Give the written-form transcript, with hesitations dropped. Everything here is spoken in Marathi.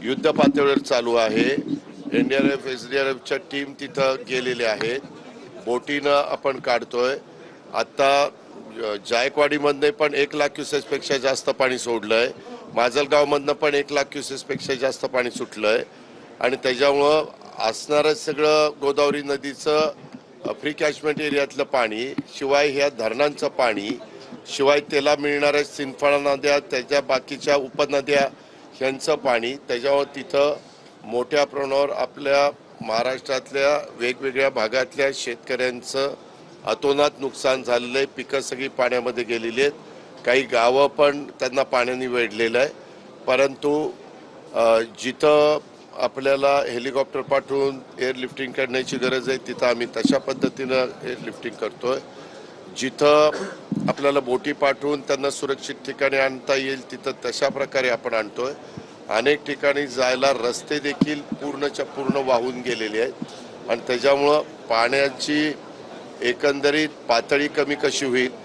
युद्ध पातळीवर चालू आहे। एनडीआरएफ एसडीआरएफच्या टीम तिथं गेलेले आहेत। बोटीनं आपण काढतोय। आता जायकवाडीमधनं पण 1,00,000 क्युसेसपेक्षा जास्त पाणी सोडलंय। माजलगावमधनं पण 1,00,000 क्युसेसपेक्षा जास्त पाणी सुटलंय आणि त्याच्यामुळं असणारं सगळं गोदावरी नदीचं फ्री कॅचमेंट एरियातलं पाणी, शिवाय ह्या धरणांचं पाणी, शिवाय त्याला मिळणाऱ्या सिंदफणा नद्या, त्याच्या बाकीच्या उपनद्या ह्यांचं पाणी, त्याच्यावर तिथं मोठ्या प्रमाणावर आपल्या महाराष्ट्रातल्या वेगवेगळ्या भागातल्या शेतकऱ्यांचं अतोनात नुकसान झालेलं आहे। पिकं सगळी पाण्यामध्ये गेलेली आहेत। काही गावं पण त्यांना पाण्याने वेढलेलं आहे। परंतु जिथं आपल्याला हेलिकॉप्टर पाठवून एअरलिफ्टिंग करण्याची गरज आहे तिथं आम्ही तशा पद्धतीनं एअरलिफ्टिंग करतोय। जिथं आपल्याला बोटी पाठवून त्यांना सुरक्षित ठिकाणी आणता येईल तिथं तशा प्रकारे आपण आणतोय। अनेक ठिकाणी जायला रस्ते देखील पूर्णच्या पूर्ण वाहून गेलेले आहेत आणि त्याच्यामुळं पाण्याची एकंदरीत पातळी कमी कशी होईल